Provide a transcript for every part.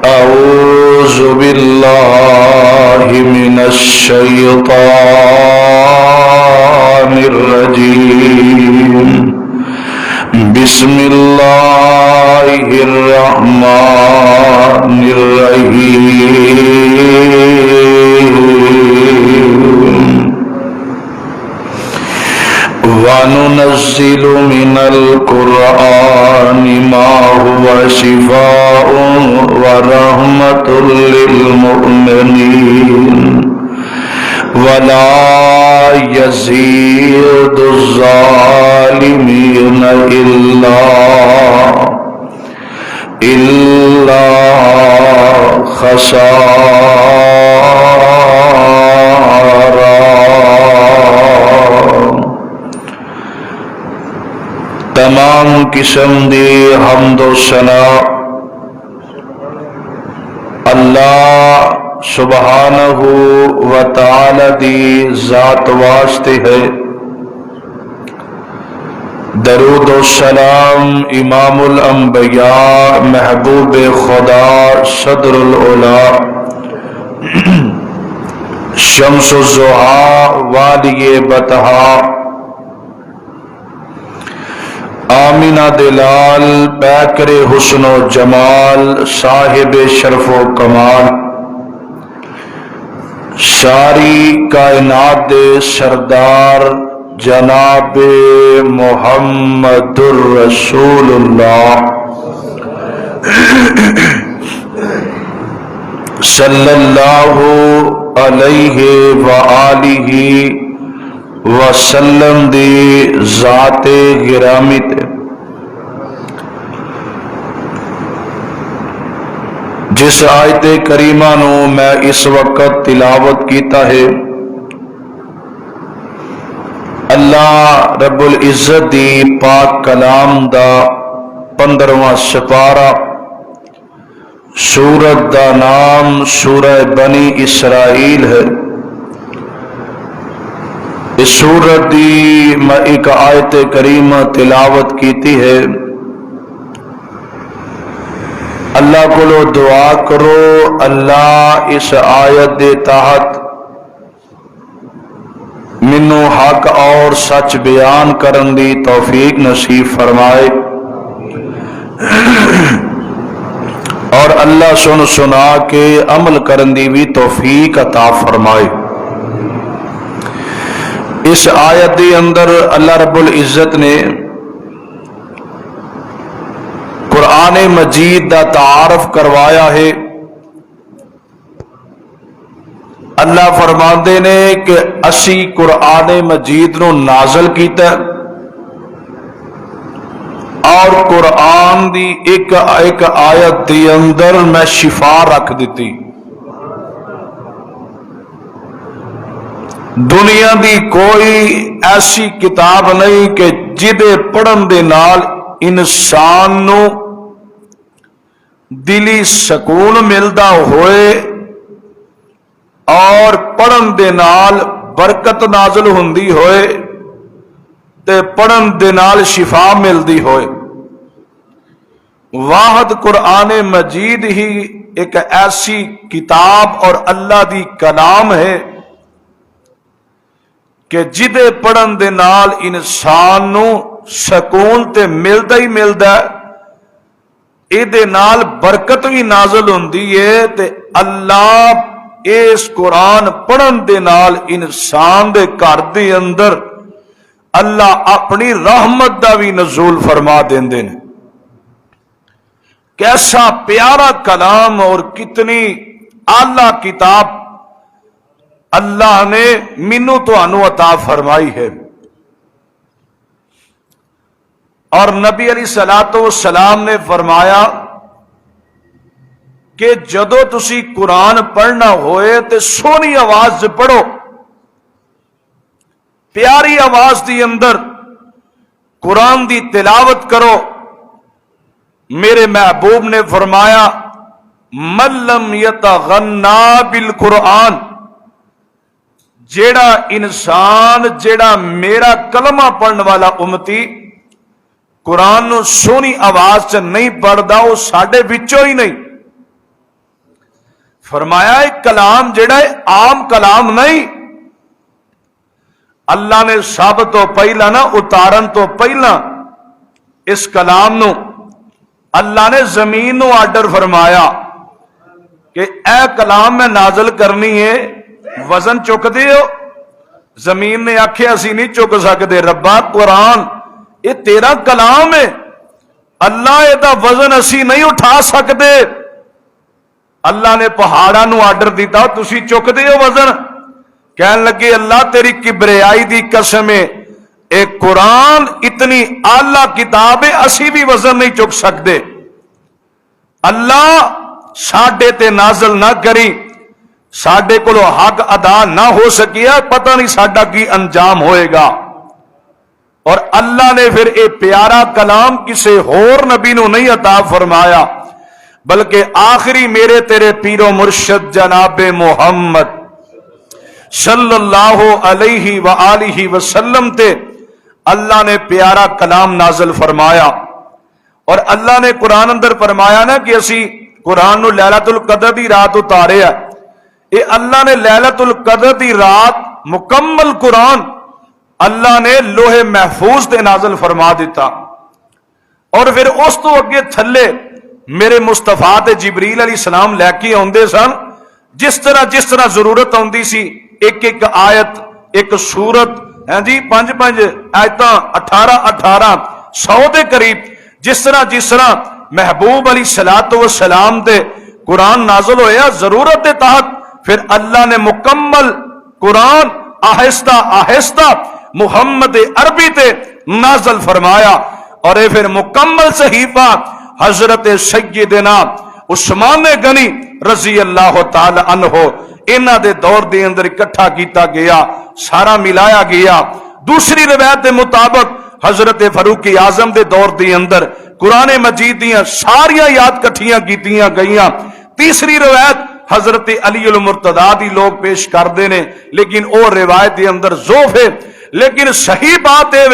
أعوذ بالله من الشيطان الرجيم. بسم الله الرحمن الرحيم. وَنُنَزِّلُ مِنَ الْقُرْآنِ مَا هُوَ شِفَاءٌ وَرَحْمَةٌ لِّلْمُؤْمِنِينَ وَلَا يَزِيدُ الظَّالِمِينَ إِلَّا خَسَارًا. تمام قسم دی حمد و ثنا اللہ سبحانہ و تعالی دی ذات واسطے ہے. درود و سلام امام الانبیاء محبوب خدا صدر العلا شمس الضحیٰ والی بطحا آمینہ دلال پیکر حسن و جمال صاحب شرف و کمال ساری کائنات دے سردار جناب محمد الرسول اللہ صلی اللہ علیہ وآلہ وسلم دی ذات گرامی تے جس آیت کریمہ نو میں اس وقت تلاوت کیتا ہے، اللہ رب العزت دی پاک کلام دا 15واں سپارہ، سورت دا نام سورہ بنی اسرائیل ہے. اس سورت دی میں ایک آیت کریمہ تلاوت کیتی ہے. اللہ کو دعا کرو اللہ اس آیت دے تحت منو حق اور سچ بیان کرن دی توفیق نصیب فرمائے، اور اللہ سنا کے عمل کرن دی بھی توفیق عطا فرمائے. اس آیت کے اندر اللہ رب العزت نے قرآن مجید دا تعارف کروایا ہے. اللہ فرماندے نے کہ اسی قرآن مجید نو نازل کیتا اور قرآن دی ایک آیت دی اندر میں شفا رکھ دیتی. دنیا دی کوئی ایسی کتاب نہیں کہ جدے پڑھن دے نال انسان نو دلی سکون ملدا ہوئے اور پڑھن دے نال برکت نازل ہوندی ہوئے تے پڑھن دے نال شفا ملدی ہوئے. واحد قرآن مجید ہی ایک ایسی کتاب اور اللہ دی کلام ہے کہ جدے پڑھن دے نال انسان نو سکون تے ملدا ہی ملدا ہے، اے دے نال برکت بھی نازل ہوندی ہے تے اللہ اس قرآن پڑھن دے نال انسان دے گھر دے اندر اللہ اپنی رحمت دا بھی نزول فرما دیندے نے. کیسا پیارا کلام اور کتنی اعلیٰ کتاب اللہ نے منو تو انو عطا فرمائی ہے. اور نبی علیہ الصلوۃ والسلام نے فرمایا کہ جدو تسی قرآن پڑھنا ہوئے تے سونی آواز پڑھو، پیاری آواز دی اندر قرآن دی تلاوت کرو. میرے محبوب نے فرمایا من لم یتغنا بالقرآن، جیڑا انسان جیڑا میرا کلمہ پڑھنے والا امتی قرآن نو سونی آواز چ نہیں پڑھدا وہ ساڈے وچوں ہی نہیں. فرمایا ایک کلام جڑا ہے عام کلام نہیں، اللہ نے سب تو پہلا نا اتارن تو پہلا اس کلام نو اللہ نے زمین نو آرڈر فرمایا کہ اے کلام میں نازل کرنی ہے، وزن چک دیو۔ زمین نے آکھیا اسی نہیں چک سکتے، ربا قرآن یہ تیرا کلام ہے، اللہ یہ وزن اسی نہیں اٹھا سکتے۔ اللہ نے پہاڑاں نو آرڈر دیتا تسی چک دیو وزن، کہن لگے اللہ تیری کبریائی دی قسم ہے، ایک قرآن اتنی اعلی کتاب ہے اسی بھی وزن نہیں چک سکتے، اللہ ساڈے تے نازل نہ کری، ساڈے کو حق ادا نہ ہو سکیا، پتہ نہیں ساڈا کی انجام ہوئے گا۔ اور اللہ نے پھر اے پیارا کلام کسے ہور نبی نو نہیں عطا فرمایا، بلکہ آخری میرے تیرے پیر و مرشد جناب محمد صلی اللہ علیہ وآلہ وسلم تے اللہ نے پیارا کلام نازل فرمایا۔ اور اللہ نے قرآن اندر فرمایا نا کہ اسی قرآن نو لیلۃ القدر دی رات اتارے ہے، اے اللہ نے لیلۃ القدر دی رات مکمل قرآن اللہ نے لوح محفوظ تے نازل فرما دیتا۔ اور پھر اس تو اگے تھلے میرے مصطفیٰ تے جبریل علیہ السلام لے کے آندے سن، جس طرح ضرورت آندی سی، ایک ایک آیت ایک سورت، ہیں جی 5 آیتاں 18 100 دے قریب، جس طرح محبوب علیہ الصلوۃ والسلام تے قرآن نازل ہویا ضرورت دے تحت، پھر اللہ نے مکمل قرآن آہستہ آہستہ محمد عربی تے نازل فرمایا۔ اور یہ پھر مکمل صحیفہ حضرت سیدنا عثمان غنی رضی اللہ تعالی عنہ انہاں دے دور دے اندر اکٹھا کیتا گیا، سارا ملایا گیا۔ دوسری روایت دے مطابق حضرت فاروق اعظم دے دور دے اندر قرآن مجید دیاں ساریاں یاد کٹھیاں کیتیاں گئیاں۔ تیسری روایت حضرت علی المرتضی دی لوگ پیش کردے نے، لیکن او روایت دے اندر ضعف ہے، لیکن صحیح بات ہے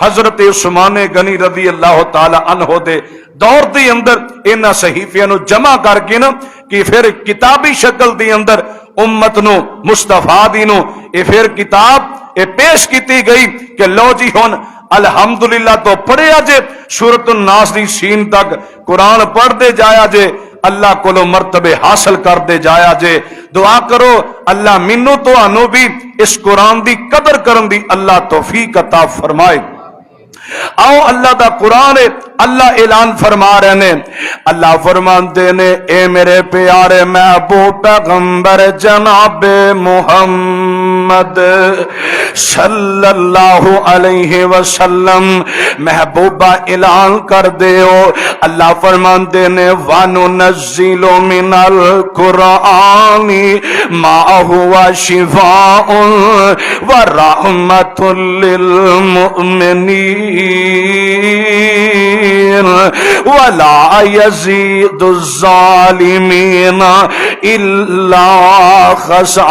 حضرت عثمان غنی رضی اللہ تعالی عنہ دے دور دے اندر انہاں صحیفیاں نو جمع کر کے نا کہ پھر کتابی شکل دے اندر امت نو مصطفیٰ دی نو اے پھر کتاب اے پیش کیتی گئی کہ لو جی ہن الحمدللہ تو پڑھیا جے سورۃ الناس دی سین تک قرآن پڑھ دے جایا جے، اللہ کو مرتبے حاصل کر دے جایا جے۔ دعا کرو اللہ منو تو انو بھی اس قرآن دی قدر کرن دی اللہ توفیق عطا فرمائے۔ آؤ اللہ دا قرآن ہے، اللہ اعلان فرما رہے نے، اللہ فرماندے نے اے میرے پیارے محبوب پیغمبر جناب محمد صلی اللہ علیہ وسلم، محبوبہ اعلان کر دیو، اللہ فرماندے نے وَنُنَزِّلُ مِنَ الْقُرْآنِ مَا هُوَ شِفَاءٌ وَرَحْمَةٌ لِّلْمُؤْمِنِينَ وَلَا يَزِيدُ الظَّالِمِينَ إِلَّا خَسَارًا۔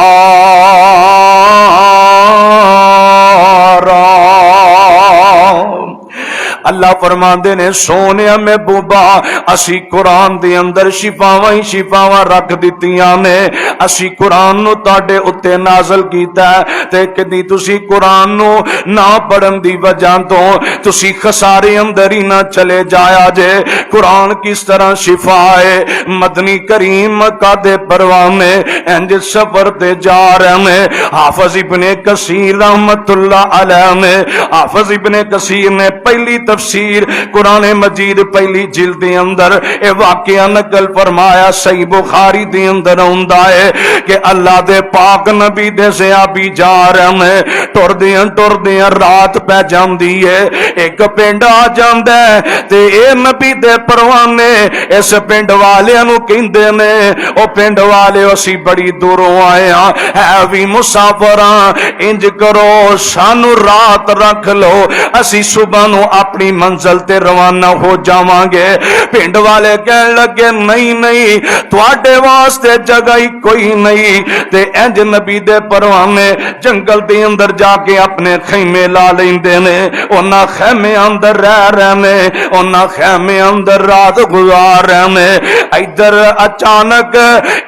اللہ فرماندے نے سونیا میں بوبا اسی قرآن دے اندر شفاواں ہی شفاواں رکھ دتیاں نے، اسی قرآن نو تاڈے اتے نازل کیتا ہے تے کدی تسی قرآن نو نہ پڑھن دی وجہ تو تسی خسارے اندر ہی نہ چلے جایا جے۔ قرآن کس طرح شفا ہے، مدنی کریم کا دے پروانے انج سفر تے جا رہے ہیں، حافظ ابن کثیر رحمت اللہ علیہ نے، حافظ ابن کثیر نے پہلی تفسیر قرآن مجید پہلی جلد دے اندر اے واقعہ نقل فرمایا، صحیح بخاری دے اندر ہوندا ہے کہ اللہ دے پاک نبی دے صحابی جا رہے ہیں، ٹر دیاں رات پہ جاندی ہے، ایک پنڈ آ جاندا ہے تے اے نبی دے پروانے اس پنڈ والیاں نو کہندے نے او پنڈ والے اسی بڑی دوروں آئے ہاں، ہے وی مسافراں، انج کرو سانو رات رکھ لو، اسی صبح نو اپنی منزل تے روانہ ہو جاواں گے۔ پنڈ والے کہن لگے نہیں تواڈے واسطے جگہ ہی کوئی نہیں، تے انج نبی دے پروانے جنگل دے اندر جا کے اپنے خیمے لا لیندے نے، انہاں خیمے اندر رہ رہے نے، انہاں خیمے اندر رات گزار رہے نے۔ ادھر اچانک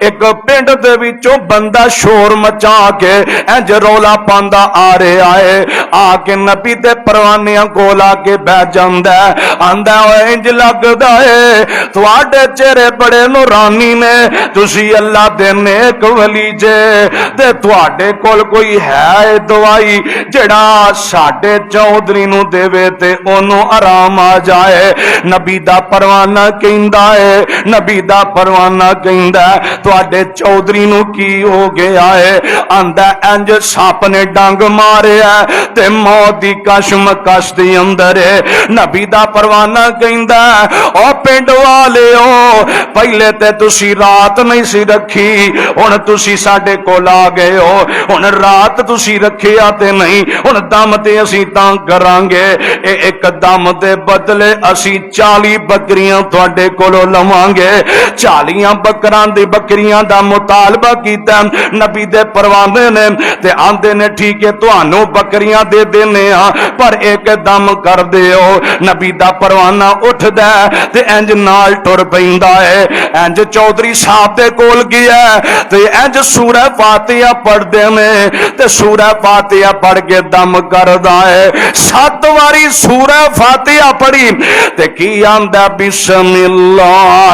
ایک پنڈ دے وچوں بندہ شور مچا کے انج رولا پاندا آ رہا ہے، آ کے نبی دے پروانیاں کول آ کے بیٹھ جاندا ہے، آندا انج لگدا ہے تواڈے چہرے بڑے نورانی نے، تسی اللہ دے نیک ولی جے، تے تواڈے کول کوئی ہے دوائی جڑا ساڈے چودھری نو دیوے تے اونوں آرام آ جائے؟ نبی دا پروانہ کہندا ہے، نبی دا پروانہ کہندا ہے تواڈے چودھری نو کی ہو گیا ہے؟ آندا انج سپ نے ڈنگ ماریا تے موت دی کشمکش دے اندر ہے۔ نبی دا پروانہ کہندا او پنڈ والےو پہلے تے تسی رات نہیں سی رکھی، ہن تسی ساڈے کول آ گئے ہو، ہن رات تسی رکھیا تے نہیں، ہن دم تے اسی تاں کران گے، ایک دم دے بدلے اسی 40 بکریاں تواڈے کولوں لواں گے۔ 40 بکریاں دا مطالبہ کیتا نبی دے پروانے نے تے آندے نے ٹھیک ہے تانوں بکریاں دے دینے ہاں پر ایک دم کر دیو۔ نبی دا پروانہ اٹھدا تے انج نال ٹر پیندا ہے، انج چودھری صاحب دے کول گیا تے انج سورہ فاتحہ پڑھ دے نے تے سورہ فاتحہ پڑھ کے دم کردا ہے۔ 7 واری سورہ فاتحہ پڑھی تے کی آندا بسم اللہ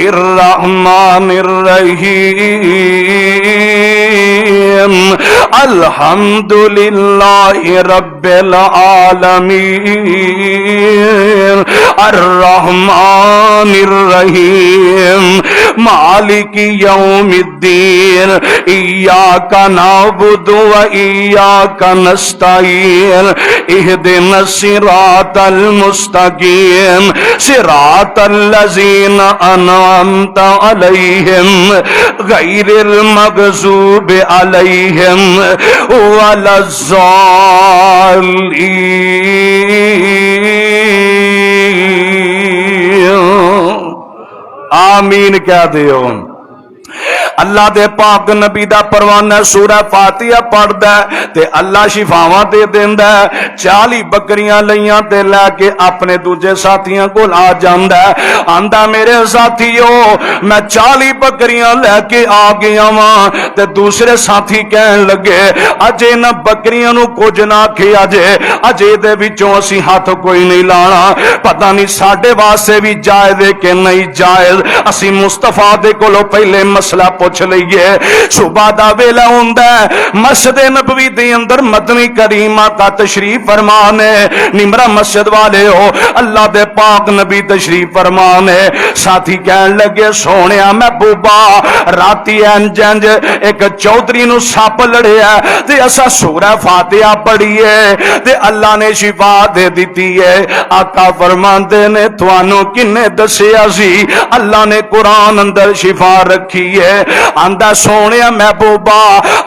الرحمن الرحیم الحمدللہ رب العالمین الرحمن الرحیم مالک یوم الدین ایاک نعبد و ایاک نستعین اہدنا الصراط المستقیم صراط الذین انعمت علیہم غیر المغضوب علیہم ولا الضالین۔ آمین کہہ دیو۔ اللہ دے پاک نبی دا پروانہ سورہ فاتحہ پڑھدا ہے تے اللہ شفاواں دے دیندا ہے۔ 40 بکریاں لیاں تے لے کے اپنے دوجے ساتھیاں کول آ جاندا ہے، آندا میرے ساتھیو میں 40 بکریاں لے کے آ گیا واں تے دوسرے ساتھی کہن لگے اجے نہ بکریاں نو کچھ نہ کھیا جے، اجے دے وچوں اسی ہاتھ کوئی نہیں لانا، پتہ نہیں ساڈے واسطے بھی جائز ہے کہ نہیں جائز، اسی مصطفیٰ دے کولوں پہلے مسئلہ پوچھ لئیے۔ صبح دا ویلا ہوندا ہے، مسجد نبوی دے اندر مدنی کریم آقا تشریف فرمانے، نمرا مسجد والے ہو اللہ دے پاک نبی تشریف فرمانے۔ ساتھی کہن لگے سونیا محبوبا راتی انج ایک چودھری نو سپ لڑیا تے اسا سورہ فاتحہ پڑھیے تے اللہ نے شفا دے دیتی ہے۔ آقا فرماندے نے تھانوں کنے دسیا سی اللہ نے قرآن اندر شفا رکھی ہے؟ آندا سونیا محبوبا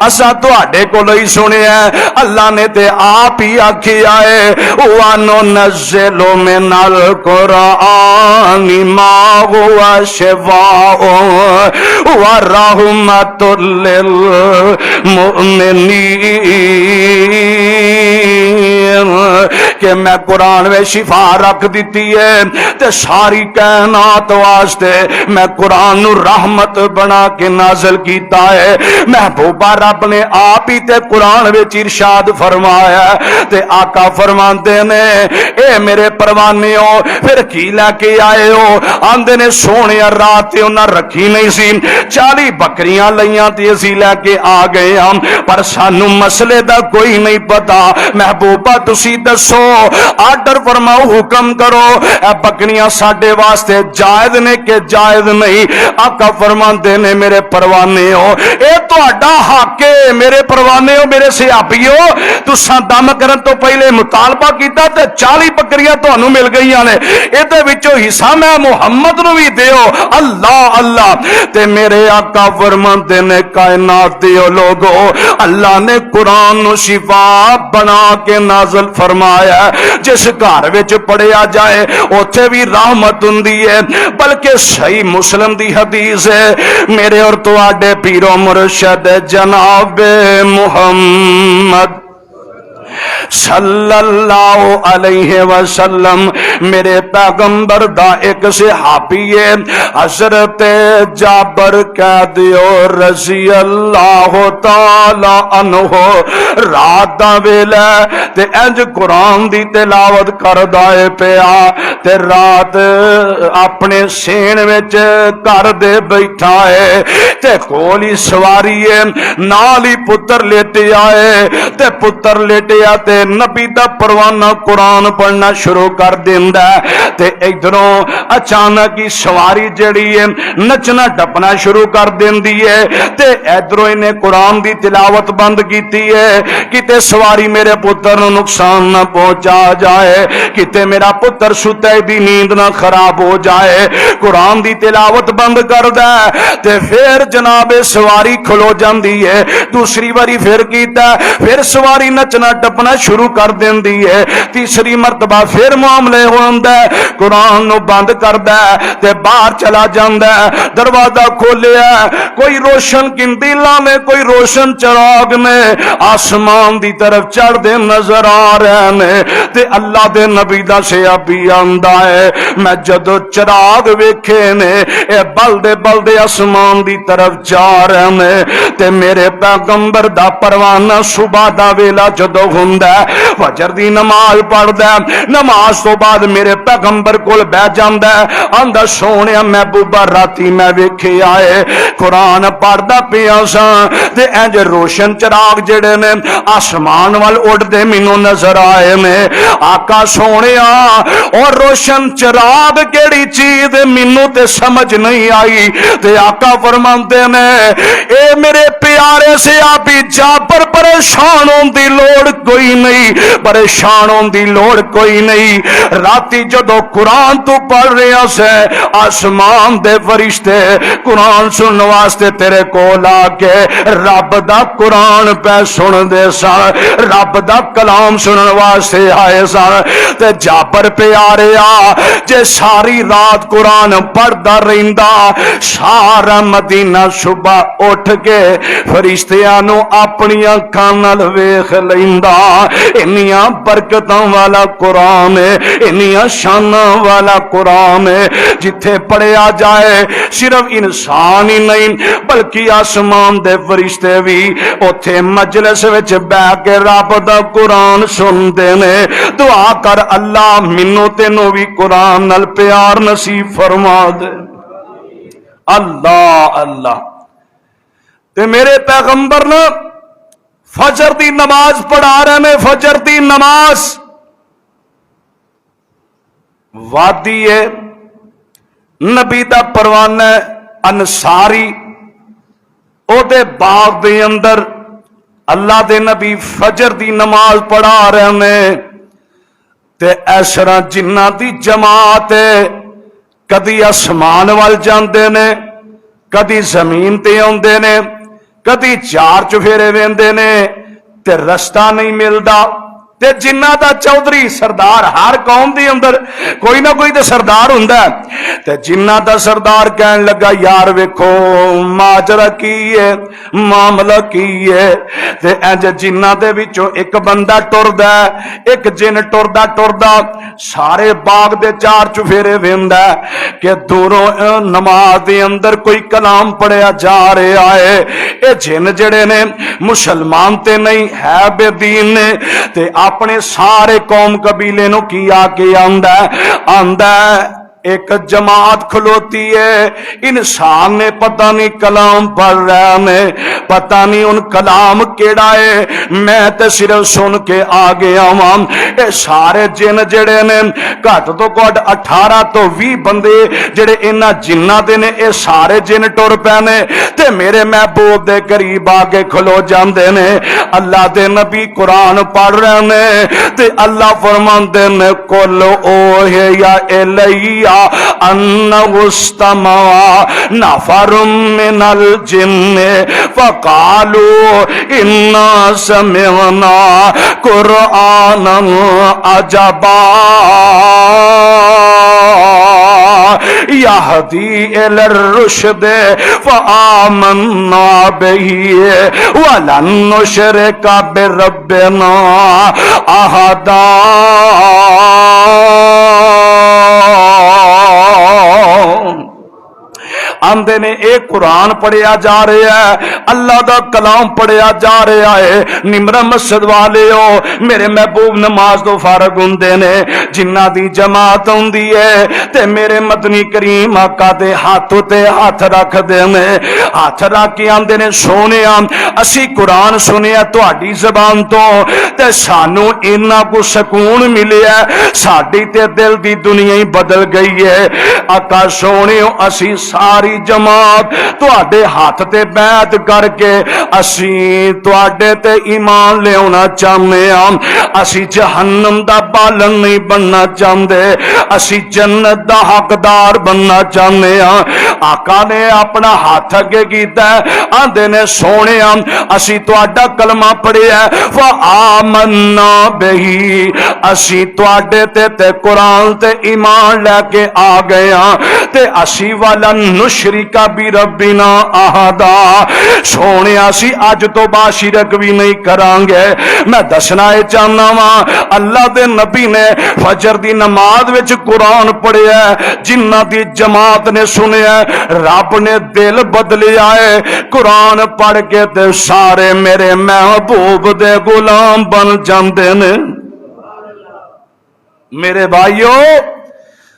اسا تواڈے کولوں ہی سنیا اللہ نے تے آپ ہی آکھیا ہے وَنُنَزِّلُ مِنَ الْقُرْآنِ مَا هُوَ شِفَاءٌ وَرَحْمَةٌ لِّلْمُؤْمِنِينَ کہ میں قرآن میں شفا رکھ دیتی ہے تے ساری کائنات واسطے میں قرآن نو رحمت بنا کے نازل کیتا ہے۔ محبوبہ رب نے آپ ہی تے قرآن وچ ارشاد فرمایا تے آقا فرماندے نے اے میرے پروانیو پھر کی لے کے آئے ہو؟ آندے نے سونے رات تے انہاں رکھی نہیں سی، 40 بکریاں لیاں تے اسی لے کے آ گئے ہم پر سانو مسئلے دا کوئی نہیں پتا۔ محبوبہ تسی دسو آرڈر فرماؤ حکم کرو اے بکریاں ساڈے واسطے جائز نے کہ جائز نہیں؟ آقا فرماندے نے میرے پروانے ہو اے تہاڈا حق ہے، میرے پروانے ہو میرے صحابیو تساں دم کرن تو پہلے مطالبہ کیتا تے 40 بکریاں تانوں مل گئیاں نے، اے دے وچوں حصہ میں محمد نو بھی دیو۔ اللہ اللہ تے میرے آقا فرماندے نے کائنات دیو لوگو اللہ نے قرآن نو شفا بنا کے نازل فرمایا، جس گھر وچ پڑھیا جائے اوتھے بھی رحمت ہوندی ہے، بلکہ صحیح مسلم دی حدیث ہے میرے اور تواڈے پیرو مرشد جناب محمد صلی اللہ علیہ وسلم، میرے پیغمبر دا ایک صحابی ہے حضرت جابر کہہ دیو رضی اللہ تعالی عنہ، رات دا ویلا تے انج قرآن دی تلاوت کردا ہے پیا تے رات اپنے سین وچ کر دے بیٹھا ہے تے کول ہی سواری ہے، نال ہی پتر لیٹیا ہے تے پتر لیٹیا تے نبی دا پروانہ قرآن پڑھنا شروع کر دیندا ہے تے ادھروں اچانک ہی سواری جڑی ہے نچنا ٹپنا شروع کر دیندی ہے تے ادھروں انہیں قرآن دی تلاوت بند کیتی ہے کتے سواری میرے پتر نو نقصان نہ پہنچا جائے، کتے میرا پتر ستے دی نیند نہ خراب ہو جائے، قرآن دی تلاوت بند کر دے تے پھر جناب سواری کھلو جاندی ہے، دوسری باری پھر کیتا پھر سواری نچنا ٹپنا شروع کر دیندی ہے، تیسری مرتبہ پھر معاملے ہوندا ہے، قرآن نو بند کردا ہے تے باہر چلا جاندا ہے، دروازہ کھولیا کوئی روشن قندیلاں میں کوئی روشن چراغ میں آسمان دی طرف چڑھ دے نظر آ رہے نے تے اللہ دے نبی دا صحابی آندا ہے میں جدو چراغ ویکھے نے اے بلدے بلدے آسمان دی طرف جا رہے نے تے میرے پیغمبر دا پروانہ صبح دا ویلا جدو ہوندا ہے فجر دی نماز پڑھدا ہے، نماز تو بعد میرے پیغمبر کول بیٹھ جاندا ہے، آندا سونیا محبوبہ راتی میں ویکھے آئے قرآن پڑھدا پیا سا تے انج روشن چراغ جڑے نے آسمان وال اڑدے مینوں نظر آئے نے، آقا سونیا اور روشن چراغ کیڑی چیز مینوں تے سمجھ نہیں آئی تے آقا فرماندے نے اے میرے پیارے سے آپ جابر پریشان ہون دی لوڑ کوئی نہیں، پریشان ہون دی لوڑ کوئی نہیں، راتی جدو قرآن تو پڑھ رہا سے آسمان دے فرشتے قرآن سنن واسطے تیرے کول آ کے رب دا قرآن پہ سن دے سن، رب دا کلام سنن واسطے آئے سن تے جابر پہ آ رہا جے ساری رات قرآن پڑھدا رہندا سارا مدینہ صبح اٹھ کے فرشتیاں نو اپنی اکھاں نال ویکھ لیندا، انیاں برکتاں والا قرآن ہے، انیاں شاناں والا قرآن ہے، جتھے پڑھیا جائے صرف انسان ہی نہیں بلکہ آسمان دے فرشتے بھی اوتھے مجلس وچ بیٹھ کے رب دا قرآن سنتے نے۔ دعا کر اللہ مینوں تینوں بھی قرآن نال پیار نصیب فرما دے۔ اللہ اللہ تے میرے پیغمبر نے فجر دی نماز پڑھا رہے نے، فجر دی نماز وادی ہے نبی دا پروانہ انصاری او دے باغ دے اندر اللہ دے نبی فجر دی نماز پڑھا رہے نے تے اس طرح جنہ دی جماعت کدی آسمان وال جاندے نے کدی زمین تے اوندے نے کدی چار چفیرے ویندے نے تے رستہ نہیں ملدا تے جنہ دا چودھری سردار ہر قوم دی اندر کوئی نہ کوئی تے سردار ہوندا ہے تے جنہ دا سردار کہن لگا یار ویکھو ماجرا کی ہے معاملہ کی ہے تے انج جنہ دے وچوں ایک بندہ ٹردا ایک جن ٹردا سارے باغ دے چار چفیرے ویندا کہ دوروں نماز دے اندر کوئی کلام پڑھیا جا رہا ہے، اے جن جڑے نے مسلمان تے نہیں ہے بے دین نے تے اپنے سارے قوم قبیلے نو کیا کہ آندا ہے ایک جماعت کھلوتی ہے، انسان نے پتہ نہیں کلام پڑھ رہا نے پتہ نہیں ان کلام کیڑا ہے، میں تے صرف سن کے آ گیا ہاں۔ اے سارے جن جڑے نے گھٹ تو گھٹ 18 تو 20 بندے جڑے انہاں جنہ دے نے اے سارے جن ٹر پے نے تے میرے محبوب دے قریب آ کے کھلو جاندے نے، اللہ دے نبی قرآن پڑھ رہے نے تے اللہ فرماندے نے کل اوہے یا الیہ انہ استمع نفر من الجن فقالوا انا سمعنا قرآنا عجبا یہدی الی الرشد فآمنا بہ ولن نشرک بربنا احدا۔ آندے نے ایک قرآن پڑھیا جا رہا ہے، اللہ دا کلام پڑھیا جا رہا ہے۔ نمرہ مسجد والے ہو، میرے محبوب نماز تو فارغ ہوندے نے، جنہ دی جماعت ہوندی ہے تے میرے مدنی کریم آقا دے ہاتھوں تے ہاتھ رکھ دے نے، ہاتھ رکھ کے آندے نے سونیا اسی قرآن سنیا تہاڈی زبان تو تے سانو اتنا کو سکون ملیا، ساڈی تے دل دی دنیا ہی بدل گئی ہے۔ آقا سونیو اسی ساری جماعت تواڈے ہاتھ تے بیعت کر کے اسی تواڈے تے ایمان لے آنا چاہتے ہیں، اسی جہنم دا بالن نہیں بننا چاہتے، اسی جنت دا حقدار بننا چاہتے ہیں۔ آقا نے اپنا ہاتھ اگے کیتا ہے، آندے نے سونے اسی تواڈا کلمہ پڑھیا ہے، فآمنا بہی اسی تواڈے تے قرآن تے ایمان لے کے آ گئے ہاں تے اسی والا نشرک بربنا احدا، سونے اسی اج تو بعد شرک بھی نہیں کران گے۔ میں دسنا چاہنا وا اللہ دے نبی نے فجر دی نماز وچ قرآن پڑھیا ہے، جنہ دی جماعت نے سنیا رب نے دل بدلیا ہے، قرآن پڑھ کے تے سارے میرے محبوب دے غلام بن جاندے نے۔ میرے بھائیو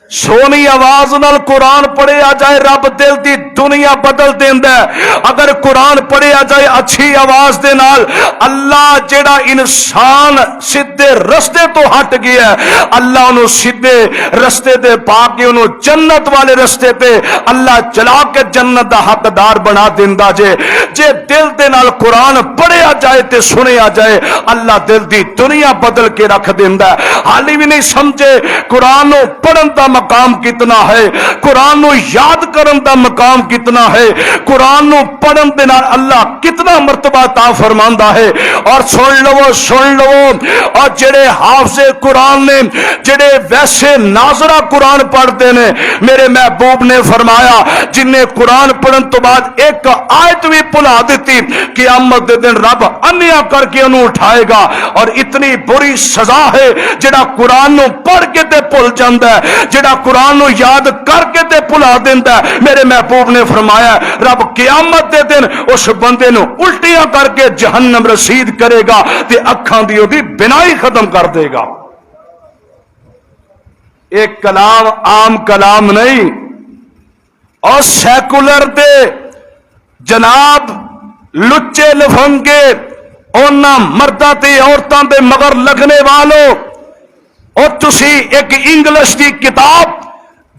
سونی آواز نال قرآن پڑھیا جائے رب دل دی دنیا بدل دیندا ہے۔ اگر قرآن پڑھیا جائے اچھی آواز دے نال، اللہ جڑا انسان سیدھے رستے تو ہٹ گیا ہے اللہ انہوں سیدھے رستے دے پا کے انہوں جنت والے رستے تے اللہ چلا کے جنت دا حقدار بنا دیندا جے دل دے نال قرآن پڑھیا جائے تے سنیا جائے اللہ دل دی دنیا بدل کے رکھ دیندا ہے۔ حالی بھی نہیں سمجھے قرآن نو پڑھن دا مقام کتنا ہے، قرآن نو یاد کرن دا مقام کتنا ہے، قرآن نو پڑھن دے نال اللہ کتنا مرتبہ عطا فرماندا ہے۔ اور سن لو اور جڑے حافظ قرآن نے جڑے ویسے ناظرہ قرآن پڑھتے نے، میرے محبوب نے فرمایا جن نے قرآن پڑھن تو بعد ایک آیت بھی بھلا دیتی قیامت دے دن رب انیا کر کے انہوں اٹھائے گا، اور اتنی بری سزا ہے جڑا قرآن نو پڑھ کے تے بھول جاندا ہے، جڑا قرآن نو یاد کر کے تے بھلا دیندا ہے۔ میرے محبوب نے فرمایا رب قیامت دے دن اس بندے نو الٹیاں کر کے جہنم رسید کرے گا تے اکھاں دی اودی بینائی ختم کر دے گا۔ ایک کلام عام کلام نہیں، اور سیکولر دے جناب لچے لفنگے اونا مردہ تے عورتاں دے مگر لگنے والوں، اور تسی ایک انگلش دی کتاب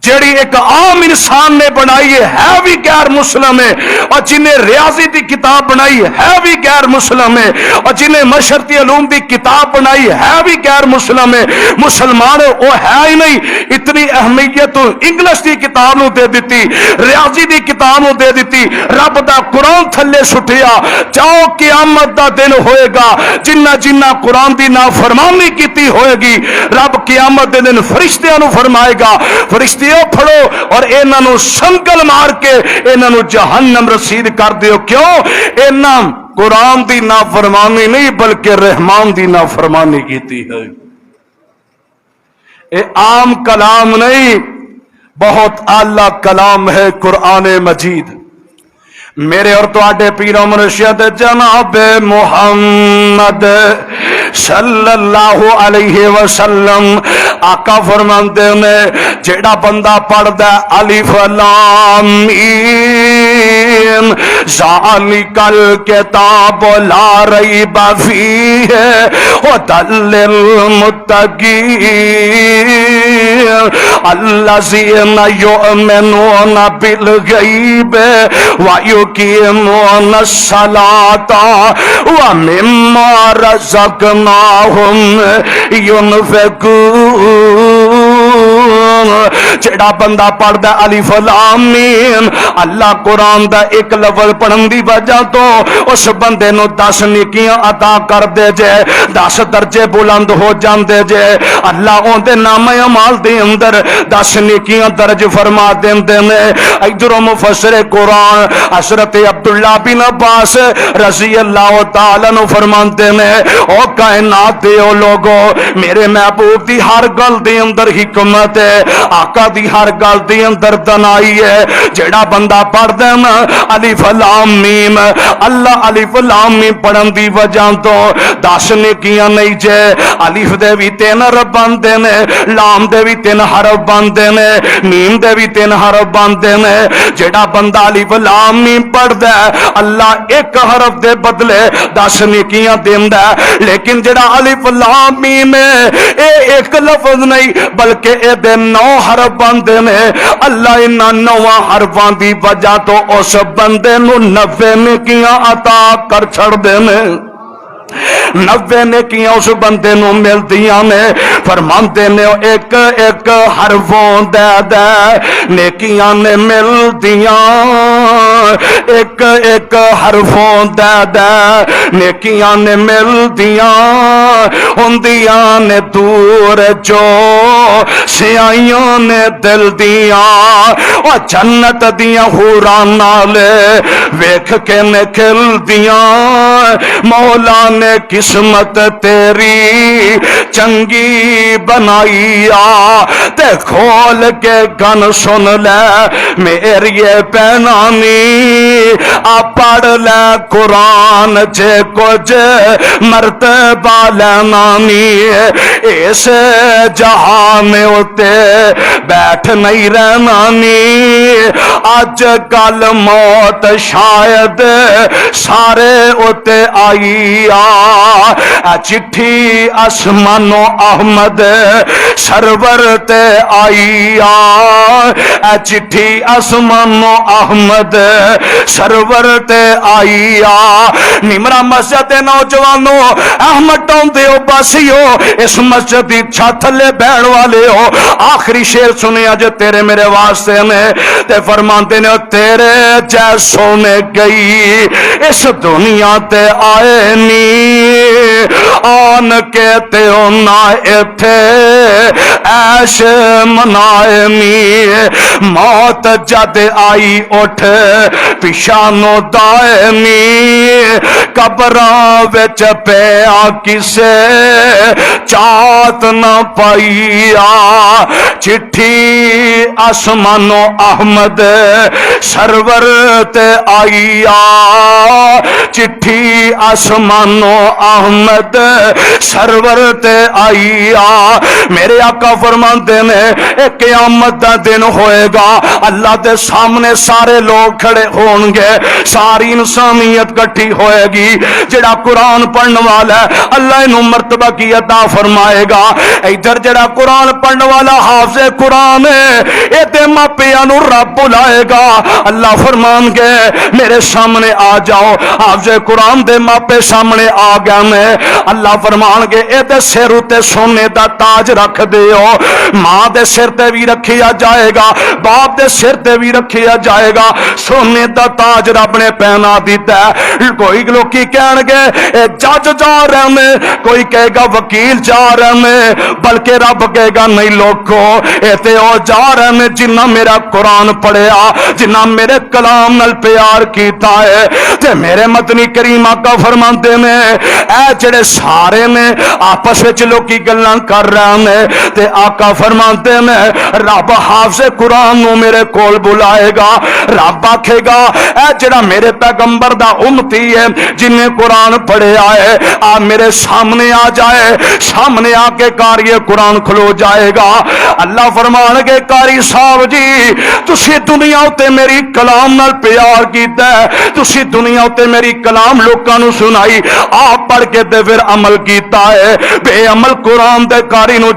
جیڑی ایک عام انسان نے بنائی ہے بھی غیر مسلم ہے، اور جنہیں ریاضی دی کتاب بنائی ہے بھی غیر مسلم ہے، اور جنہیں مشرتی علوم دی کتاب بنائی ہے بھی غیر مسلم ہے۔ مسلمان وہ ہے ہی نہیں، اتنی اہمیت انگلش دی کتاب نو دے دیتی، ریاضی دی کتاب نو دے دیتی، رب دا قرآن تھلے سٹیا۔ جاؤ قیامت دا دن ہوئے گا جنہ جنہ قرآن دی نافرمانی کیتی ہوئے گی، رب قیامت دے دن فرشتیاں نو فرمائے گا فرشتے پھڑو اور انہاں نو سنگل مار کے انہاں نو جہنم رسید کر دیو۔ کیوں؟ انہاں قرآن دی نافرمانی نہیں بلکہ رحمان دی نافرمانی کیتی ہے۔ اے عام کلام نہیں، بہت اعلی کلام ہے قرآن مجید۔ میرے اور تواڈے پیر و مرشد جناب محمد صلی اللہ علیہ وسلم آقا فرماندے نے جیڑا بندہ پڑھدا الف لام میم ذالک الکتاب لا ریب فیہ ھدی للمتقین الذین یؤمنون بالغیب وَيُقِيمُونَ الصَّلَاةَ وَمِمَّا رَزَقْنَاهُمْ يُنْفِقُونَ۔ جڑا بندہ پڑھدا الف لام میم اللہ قرآن دا ایک لفظ پڑھن دی وجہ تو اس بندے نو 10 نیکیاں عطا کر دے جے 10 درجے بلند ہو جاندے جے اللہ اون دے نام اعمال دے اندر 10 نیکیاں درج فرما دیندے نے ادھر مفسر قرآن حضرت عبداللہ بن عباس رضی اللہ تعالی عنہ فرماندے نے او کائنات دے او لوگو میرے محبوب دی ہر گل دے اندر حکمت ہے آقا دی ہر گل دے اندر دنائی ہے جڑا بندہ پڑھ دے نا الف لام میم اللہ الف لام میم پڑھن دی وجہ تو 10 نیکیاں نہیں جے الف دے بھی 3 حرف بندے نے لام دے بھی 3 حرف بندے نے میم دے بھی 3 حرف بندے نے جڑا بندہ الف لام میم پڑھ دے اللہ ایک حرف دے بدلے 10 نیکیاں دیندا لیکن جڑا الف لام میم اے ایک لفظ نہیں بلکہ اے دے 9 حرف بندے نے اللہ انہاں 9 حرفاں دی وجہ تو اس بندے نو 90 نیکیاں عطا کر چھڑ دے نے 90 نیکیاں اس بندے نو ملدیاں نے فرماندے نے ایک ایک حرفوں دے دے نیکیاں نے ملدیاں ایک ایک حرفوں دے دے نیکیاں نے ملدیاں ہوندیاں نے دور جو سیائیاں نے دل دیاں او جنت دیاں حوراں نال ویکھ کے نکل دیاں مولا نے قسمت تیری چنگی بنائی تے کھول کے گن سن لے میری پینانی پڑھ لے قرآن جے کچھ مرتبہ لینانی اس جہاں میں ہوتے بیٹھ نہیں رہنانی آج کل موت شاید سارے ہوتے آئی چٹھی آسمانو احمد سرور تے آئی چٹھی آسمانو احمد سرور تے آئی نمرا مسجد نوجوانو احمد ٹاؤن دے ہو باسیو اس مسجد دی چھت لے بہن والے ہو آخری شیر سنیا جو تیرے میرے واسطے نے تے فرماندے نے تیرے جیسوں نے گئی اس دنیا تے آئے نی آن کے تیو نہ ایتھے ایش منائے نی موت جد آئی اٹھ پیشانو دائے نی قبراں وچ پیا کسے چات نہ پائیا چٹھی آسمانو احمد سرور تے آئیا چٹھی آسمانو احمد سرور تے آئی میرے آقا فرماندے نے ایک قیامت دا دن ہوئے گا اللہ دے سامنے سارے لوگ کھڑے ہون گے ساری انسانیت کٹھی ہوئے گی جڑا قرآن پڑھنے والا ہے اللہ انہوں مرتبہ کی عطا فرمائے گا ادھر جڑا قرآن پڑھنے والا حافظ قرآن ہے اے تے ماپیاں نو رب بلائے گا اللہ فرمان گے میرے سامنے آ جاؤ حافظ قرآن دے ماپے سامنے آ گیا میں اللہ فرمان گے اے دے سر تے سونے دا تاج رکھ دیو ماں دے سر تے بھی رکھیا جائے گا باپ دے سر تے بھی رکھیا جائے گا سونے دا تاج رب نے پہنا دیتا ہے کوئی لوکی کہن گے اے جج جا رہے میں کوئی کہے گا وکیل جا رہے میں بلکہ رب کہے گا نہیں لوگو اے تے او جا رہے میں جنہ میرا قرآن پڑھیا جنہ میرے کلام نال پیار کیتا ہے تے میرے مدنی کریم آقا فرماندے نے اے جڑے سارے نے آپس وچ لوکی گلاں کر رہے نے تے آقا فرماندے نے رب حافظ قرآن نو میرے کول بلائے گا رب آکھے گا اے جڑا میرے پیغمبر دا امتی ہے جن نے قرآن پڑھیا ہے آ میرے سامنے آ جائے سامنے آ کے قاری قرآن کھلو جائے گا اللہ فرمان گے قاری صاحب جی تسی دنیا تے میری کلام نال پیار کیتا ہے تسی دنیا تے میری کلام لوکاں نو سنائی آپ پڑھ کے تے پھر عمل کیتا ہے بے عمل قرآن دے قاری نو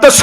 10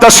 10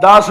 10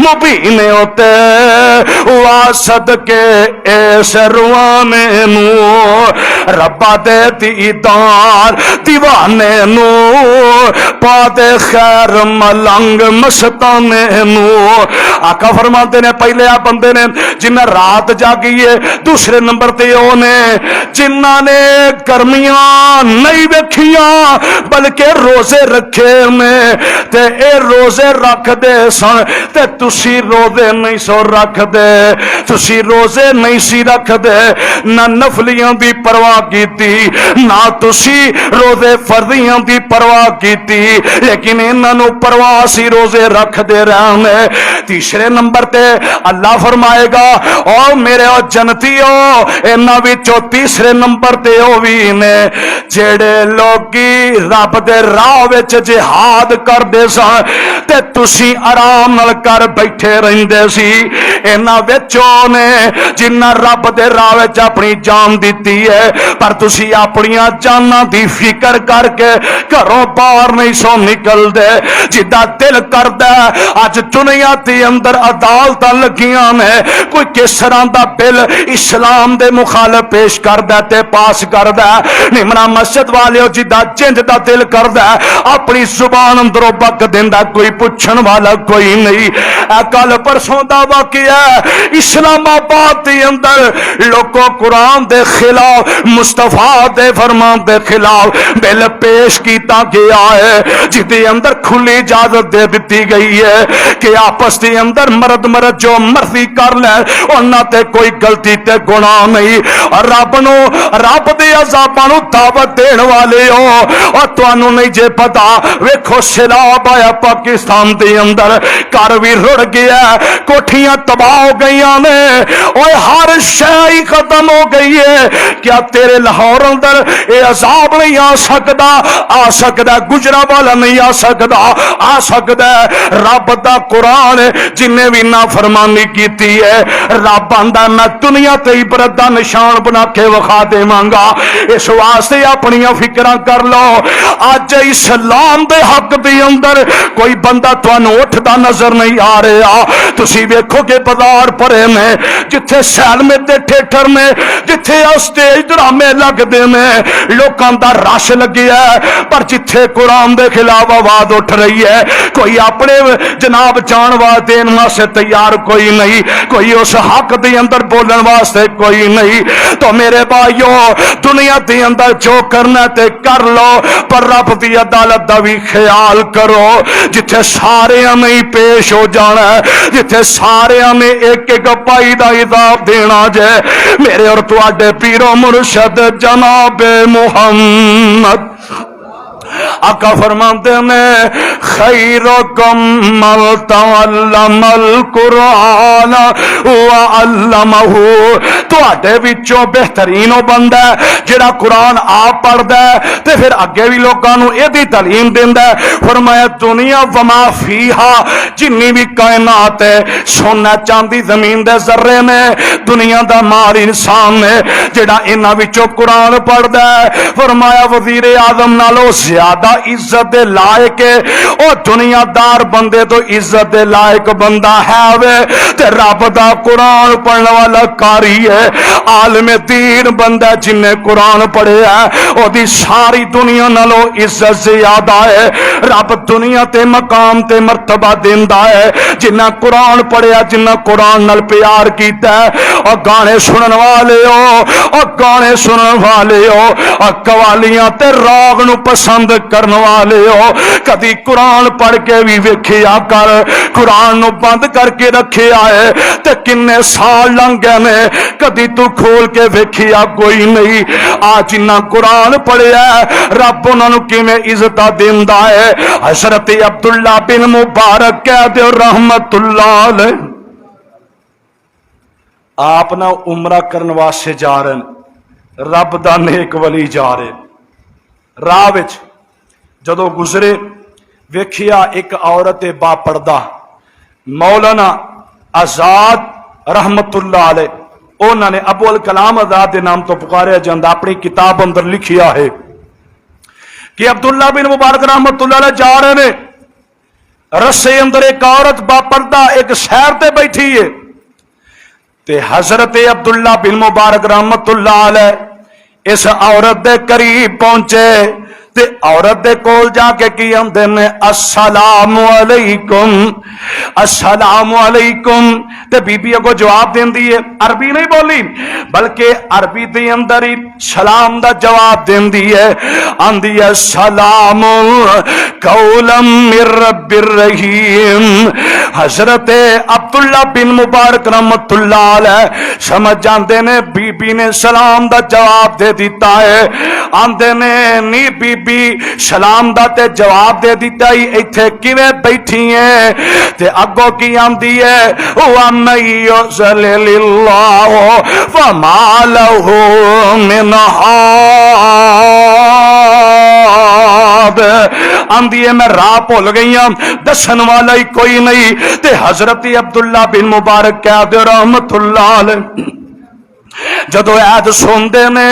مبین ہوتے واسط کے ایس روانے نو ربا دے دیدار دیوانے نو پا دے خیر ملنگ مستانے نو۔ آقا فرماتے نے پہلے آپ بندے نے جنہ رات جاگی ہے، دوسرے نمبر تے او نے جنہ نے گرمیاں نہیں ویکھیاں بلکہ روزے رکھے میں تے اے روزے رکھ دے سن تے تسی روزے نہیں سو رکھ دے، تسی روزے نہیں سی رکھ دے، نہ نفلیاں دی پرواہ کیتی نہ تسی روزے فرضیاں دی پرواہ کیتی، لیکن انہاں نو پرواہ سی روزے رکھ دے رہنے۔ تیسرے نمبر تے اللہ فرمائے گا او میرے او جنتیو انہاں وچوں تیسرے نمبر تے او وی نے جڑے لوگی رب دے راہ وچ جہاد کردے سن تے تسی آرام نال کر بیٹھے رہندے سی، انہاں وچوں نے جنہ رب دے راہ وچ اپنی جان دتی ہے پر تسی اپنیاں جاناں دی فکر کر کے گھروں باہر نہیں سو نکل دے، جدا دل کردا اج دنیا دے اندر عدالتاں لگیاں نے کوئی کس طرح دا بل اسلام دے مخالف پیش کردا تے پاس کردا، نمرا مسجد والے جدا جنج دا دل کردا اپنی زبان اندروں بک دیندا، کوئی پوچھن والا کوئی نہیں۔ کل پرسوں دا واقعہ اسلام آباد دے اندر لوگوں قرآن دے خلاف مصطفیٰ دے فرمان دے خلاف بل پیش کیتا گیا ہے جدے اندر کھلی اجازت دے دیتی گئی ہے کہ آپس دے اندر مرد مرد جو مرضی کر لے انہاں تے کوئی غلطی تے گناہ نہیں، اور رب دے عذاباں نو دعوت دین والے ہو اور تانوں نہیں جے پتا ویکھو سیلاب آیا پاکستان دے اندر، گھر بھی رڑ گیا، کوٹھیاں تباہ ہو گئیاں نے، اوے ہر شے ہی ختم ہو گئی ہے، کیا تیرے لاہور اندر اے عذاب نہیں آ سکدا گجرا والا نہیں آ سکدا رب دا قرآن جن بھی نافرمانی کیتی ہے رب آندا میں دنیا تے عبرت دا نشان بنا کے وکھا دیواں گا، اس واسطے اپنی فکراں کر لو۔ اج اسلام دے حق دے اندر کوئی بندہ تانوں اٹھدا نظر نہیں آ رہا، تسی ویکھو کہ بازار پرے میں جتھے سینما تے تھیٹر میں جتھے اسٹیج ڈرامے لگدے نے لوکاں دا رش لگیا ہے، پر جتھے قرآن دے خلاف آواز اٹھ رہی ہے کوئی اپنے جناب جان دین واسطے تیار کوئی نہیں، کوئی اس حق دے اندر بولن واسطے کوئی نہیں۔ تو میرے بھائیو دنیا دے اندر جو کرنا تے کر لو پر رب دی عدالت دا بھی خیال کرو، جتھے سارے ہمیں پیش ہو جانا ہے، جتھے سارے ہمیں ایک ایک پائی دا عذاب دینا جائے۔ میرے اور تواڈے پیر و مرشد جناب محمد آقا فرماتے ہیں خیرکم من تعلم القرآن وعلمہ، تواڈے وچوں بہترین او بندہ ہے جڑا قرآن آپ پڑھدا ہے تے پھر اگے بھی لوکاں نوں ایدی تعلیم دیندا ہے۔ فرمایا دنیا وما فیہا جنی بھی کائنات ہے سونا چاندی زمین دے ذرے نے دنیا دا مال انسان نے جڑا انہاں وچوں قرآن پڑھدا ہے فرمایا وزیر اعظم نالوں زیادہ عزت دے لائق ہے او دنیا دار بندے تو عزت دے لائق بندہ ہے وے تے رب دا قرآن پڑھنے والا قاری ہے عالم دین بندہ جن نے قرآن پڑھیا ہے او دی ساری دنیا نالوں عزت زیادہ ہے۔ رب دنیا تے مقام تے مرتبہ دیندا ہے جنہ قرآن پڑھیا جنہ قرآن نال پیار کیتا ہے، اور گانے سنن والے ہو اور گانے سنن والے ہو اور قوالیاں تے راگ نو پسند کرن والے ہو کدی قرآن پڑھ کے بھی ویکھیا کر، قرآن نو بند کر کے رکھیا ہے تے کنے سال لنگ گئے نے کدی تو کھول کے ویکھیا کوئی نہیں۔ آج جنہ قرآن پڑھیا ہے رب انہاں نوں کیویں عزت دیندا ہے۔ حضرت عبداللہ بن مبارک کہہ دیو رحمت اللہ علیہ آپ نہ عمرہ کرن واسطے جا رہے رب دا نیک ولی جا رہے راہ وچ جدو گزرے ویکھیا ایک عورت با پردہ مولانا آزاد رحمت اللہ علیہ انہوں نے ابو الکلام آزاد کے نام تو پکاریا جاندہ اپنی کتاب اندر لکھیا ہے کہ عبداللہ بن مبارک رحمت اللہ علیہ جا رہے نے رسے اندر ایک عورت با پردہ ایک سیر تے بیٹھی ہے تے حضرت عبداللہ بن مبارک رحمت اللہ علیہ اس عورت دے قریب پہنچے تے عورت دے کول جا کے کی آندے نے السلام علیکم السلام علیکم تے بی بی کو جواب دیندی ہے عربی نہیں بولی بلکہ عربی دے اندر ہی سلام دا جواب دیندی ہے آندی ہے سلام قولا من رب الرحیم حضرت عبداللہ بن مبارک رحمت اللہ علیہ سمجھ جاندے نے بی بی نے سلام دا جواب دے دیتا ہے آندے نے نی بی بی سلام دا تے جواب دے دیتا ہی ایتھے کیویں بیٹھی ہیں تے اگوں کی آندی ہے وَمَن يُضْلِلِ اللَّهُ فَمَا لَهُ مِنْ هَادٍ آندی ہے میں راہ بھول گئی ہوں دسن والا ہی کوئی نہیں تے حضرت عبداللہ بن مبارک کہہ رحمت اللہ علیہ جدو عید سوندے نے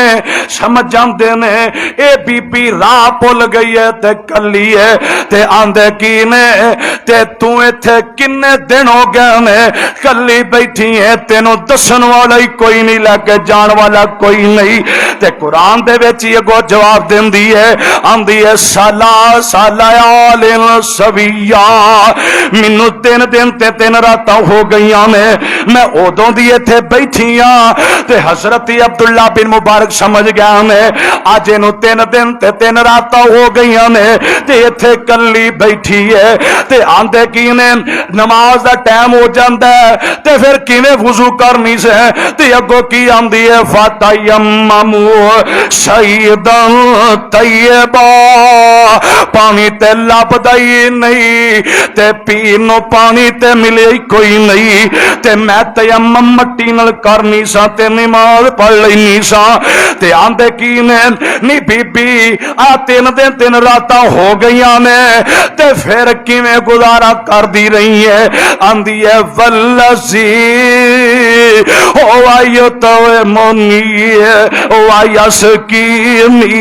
سمجھ جاندے نے اے بی بی راہ بھول گئی ہے تے کلی ہے تے آندے کی نے تے تو ایتھے کنے دن ہو گئے نے کلی بیٹھی ہے تینوں دسن والا ہی کوئی نہیں لے کے جان والا کوئی نہیں تے قرآن دے وچ یہ کو جواب دیندی ہے آندی ہے سالایال سویا مینوں تین تے راتاں ہو گئیاں نے میں اودوں دی ایتھے بیٹھی ہاں تے حضرت عبداللہ بن مبارک سمجھ گیا نے آج انہوں 3 دن تے 3 راتاں ہو گئیاں نے تے ایتھے کلی بیٹھی ہے تے آندے کی نے نماز دا ٹائم ہو جاندا ہے تے پھر کیویں وضو کرنی سے تے اگوں کی آندی ہے فتیمموا سعیدا طیبا پانی تے لبدا ہی نہیں تے پین نو پانی تے ملے ہی کوئی نہیں تے میں تیمم مٹی نال کرنی سا تے نماز پڑھ لینی سا تے آندے کی نے نی بی بی آ 3 دن 3 راتاں ہو گئیاں نے تے پھر کیویں گزارا کر دی رہی ہے آندی ہے والذی ہوا یطعمنی و یسقینی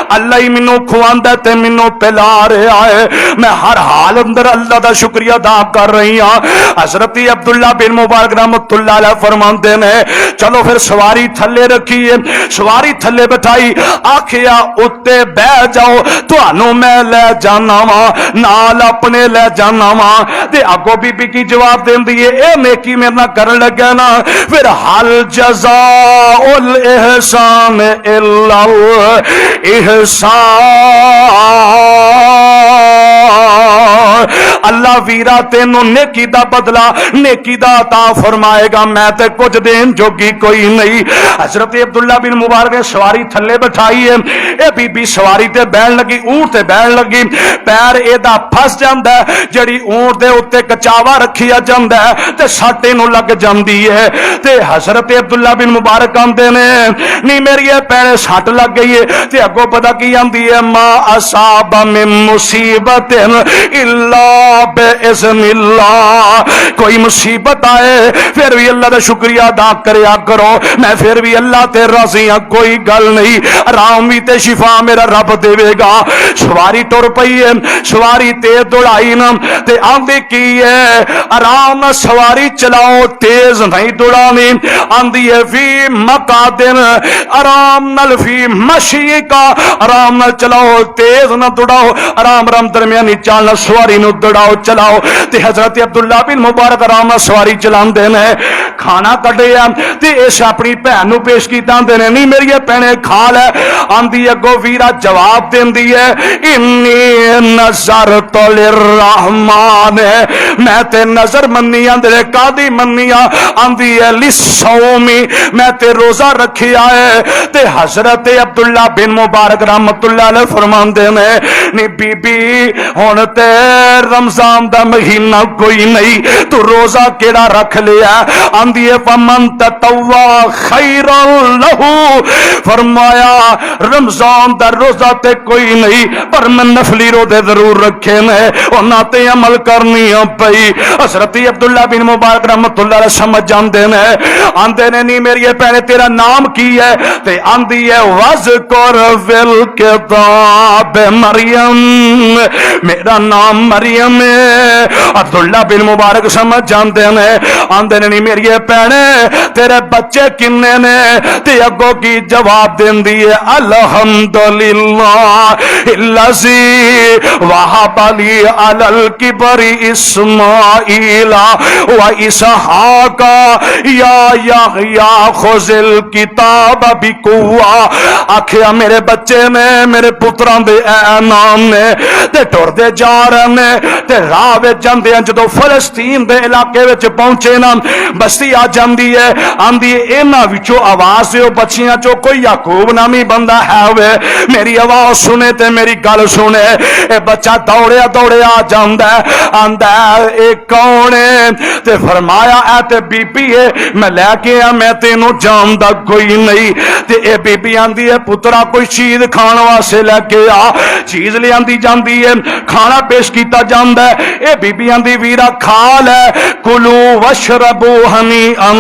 اللہ ہی منو کھواندا تے منو پلا رہا ہے میں ہر حال اندر اللہ دا شکریہ ادا کر رہی ہاں حضرت عبداللہ بن مبارک رحمت اللہ علیہ فرماندے نے چلو پھر سواری تھلے رکھیے سواری تھلے بٹھائی آکھیا اتے بہ جاؤ تانوں میں لے جانا وا نال اپنے لے جانا وا تے اگوں بی بی کی جواب دیندی ہے اے نیکی میرے نال کرن لگا نا پھر حل جزاء الاحسان الا احسان اللہ ویرا تینوں نیکی دا بدلہ نیکی دا عطا فرمائے گا میں تے کچھ دین جوگی کوئی نہیں حضرت عبداللہ بن مبارک نے سواری تھلے بٹھائی ہے اے بی بی سواری تے بیٹھ لگی اونٹ تے بیٹھ لگی پیر اے دا پھس جاندا ہے جڑی اونٹ دے اوتے کچاوا رکھیا جاندا ہے تے ساٹے نو لگ جاندی ہے تے حضرت عبداللہ بن مبارک آندے نے نہیں میری پیر سٹ لگ گئی ہے تے اگوں پتہ کی آندی ہے ما اصاب من مصیبت الا باذن اللہ کوئی مصیبت آئے پھر بھی اللہ دا شکریہ ادا کریا کرو میں پھر بھی اللہ تے راضی ہاں کوئی گل نہیں آرام بھی تے شفا میرا رب دے گا سواری ٹر پئی ہے سواری تیز دوڑائی نا تے آندی کی ہے آرام نہ سواری چلاؤ تیز نہیں دوڑانی آندی ہے فی مقادن آرام نال فی مشی کا آرام نال چلاؤ تیز نہ دوڑاؤ آرام رام درمیانی چالنا سواری نو دوڑاؤ چلاؤ تے حضرت عبداللہ بن مبارک آرام نال سواری چلان دینے کھانا کٹیا تے اس اپنی بہن نو پیش کیتا دینے نہیں میری بہنے کھا لے آندی اگو ویرا جواب دین دی ہے انی نظرت للرحمن میں تے نظر منی اندرے قادی منی آندی ہے لسومی میں تے روزہ رکھیا ہے تے حضرت عبداللہ بن مبارک رحمت اللہ علیہ فرمان دینے نی بی بی ہون تے رمضان دا مہینہ کوئی نہیں تو روزہ کیڑا رکھ لیا آندی ہے فمن تطوع خیرا لہو، فرمایا رمضان دا روزہ تے کوئی نہیں پر میں نفلی روزے ضرور رکھے نے انہاں تے عمل کرنی پئی۔ حضرت عبداللہ بن مبارک رحمت اللہ علیہ سمجھ جاندے نے، آندے نے نہیں میری بہن تیرا نام کی ہے؟ تے آندی ہے وذکر فی الکتاب مریم، میرا نام مریم ہے۔ عبداللہ بن مبارک سمجھ جاندے نے، آندے نے نہیں میری بہن تیرے بچے کنے نے؟ تے اگوں کی جواب دیندی ہے الحمدللہ الذی وہب لی علی الکبر اسماعیل و اسحاق یا یحییٰ خذ الکتاب بقوہ۔ آکھیا میرے بچے نے میرے پتراں دے نام نے تے ٹر دے جا رہے نے تے راہ وچ جاندے جدوں فلسطین دے علاقے وچ پہنچے نا بستی آ جاندی ہے، آندی ہے انہاں وچوں آواز سے بچیاں چو کوئی یعقوب نامی بندہ ہے وے میری آواز سنے تے میری گل سنے۔ اے بچہ دوڑیا دوڑیا جاندا ہے، آندا ہے اے کون ہے؟ تے فرمایا اے تے بی بی ہے میں لے کے آ میں تینوں جاندا کوئی نہیں۔ تے اے بی بی آندی ہے پترا کوئی چیز کھان واسطے لے کے آ، چیز لے آندی جاندی ہے، کھانا پیش کیتا جاندا ہے۔ اے بی بی آندی ویرا کھا لے، کلو واشربو ہنیئا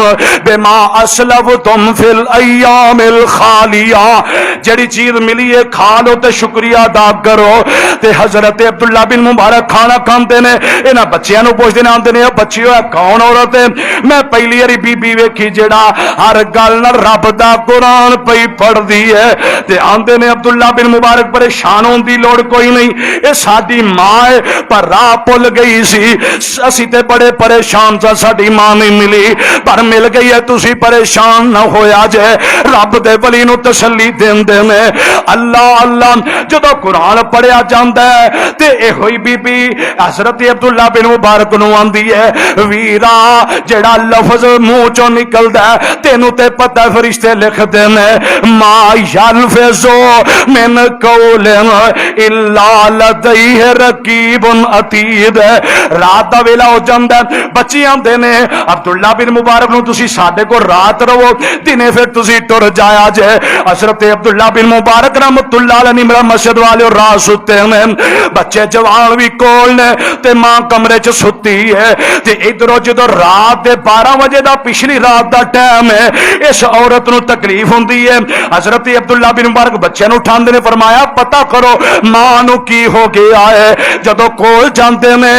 بما اسلفتم فی الایام الخالیہ، جڑی چیز ملی ہے کھا لو تے شکریہ ادا کرو۔ تے حضرت عبداللہ بن مبارک کھانا کھاندے نے، انہاں بچیاں نو پوچھدے نے، آندے نے بچیو ہے کون عورت ہے؟ میں پہلی واری بی بی ویکھی جڑا ہر گل نال رب دا قرآن پئی پڑھ دی ہے۔ تے آندے نے عبداللہ بن مبارک پریشان ہون دی لوڑ کوئی نہیں، اے ساڈی ماں ہے پر راہ بھول گئی سی، اسی تے بڑے پریشان سا ساڈی ماں نہیں ملی پر مل گئی ہے، تسی پریشان نہ ہویا جے۔ رب دے ولی نو تسلی دیندے نے اللہ اللہ جدو قرآن پڑھیا جاندا ہے تے اے ہوئی بی بی حضرت عبداللہ بن مبارک نو آندی ہے ویرا جڑا لفظ منہ چوں نکلدا ہے تینوں تے پتہ فرشتے لکھ دے نے ما یلفظ من قول الا لدیہ رقیب عتید۔ رات دا ویلا ہو جاندا ہے، بچی آندے نے عبداللہ بن مبارک نو تسی ساڈے کو رات رہو دنے پھر تسی ٹر جایا جے۔ حضرت عبداللہ بن مبارک رحمت اللہ علیہ نمرہ مسجد والے اور رات ستے ہیں، بچے جوان بھی کول نے تے ماں کمرے چ ستی ہے۔ تے ادھروں جدو رات دے 12 بجے دا پچھلی رات دا ٹائم ہے، اس عورت نو تکلیف ہوندی ہے۔ حضرت عبداللہ بن مبارک بچے نو اٹھاندے نے، فرمایا پتہ کرو ماں نو کی ہو گیا ہے۔ جدو کول جاندے نے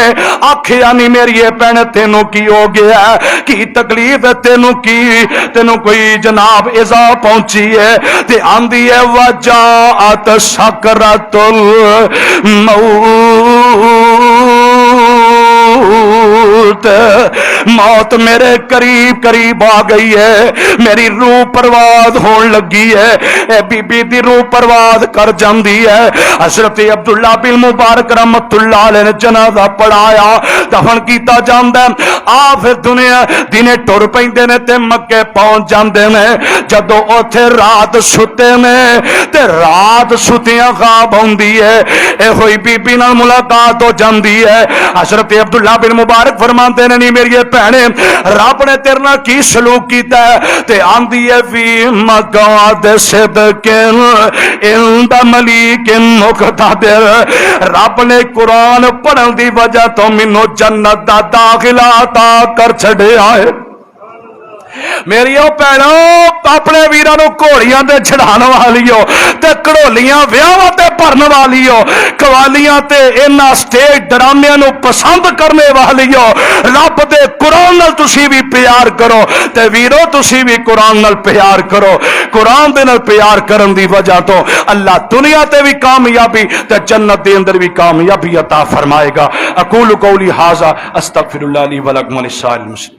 آکھیا نہیں میری بہن تینوں کی ہو گیا ہے، کی تکلیف ہے تینوں کی؟ تینوں کوئی جناب ایزا پہنچی ہے؟ تے آندی ہے وجاءت سکرۃ الموت، موت میرے قریب قریب آ گئی ہے، میری روح پرواز ہون لگی ہے۔ اے بی بی دی روح پرواز کر جاندی ہے۔ حضرت عبداللہ بن مبارک رحمت اللہ علیہ نے جنازہ پڑھایا، دفن کیتا جاندا ہے۔ آ پھر دنیا دنے ٹر پیندے نے تے مکے پہنچ جاندے نے۔ جدو اوتھے رات ستے نے تے رات ستیاں خواب ہوندی ہے، اے ہوئی بی بی نال ملاقات ہو جاندی ہے۔ حضرت عبداللہ بن مبارک فرماندے نے نہیں میری بہنے رب نے تیرے نال کی سلوک کیتا ہے؟ تے آندی ہے فی مقعد صدق عند ملیک مقتدر، رب نے قرآن پڑھن دی وجہ تو مینوں جنت دا داخلہ عطا کر چھڑیا ہے۔ میری بھینوں اپنے ویراں نو گھوڑیاں تے چڑھان والیو تے کڑولیاں ویاواں تے بھرن والیو قوالیاں تے انہاں سٹیج ڈرامیاں نو پسند کرنے والیو رب دے قرآن نال تسی بھی پیار کرو تے ویرو تسی بھی قرآن نال پیار کرو۔ قرآن دے نال پیار کرن دی وجہ تو اللہ دنیا تے بھی کامیابی تے جنت دے اندر بھی کامیابی عطا فرمائے گا۔ اقول قولی ھذا استغفر اللہ لی ولکم ولسائر المسلمین۔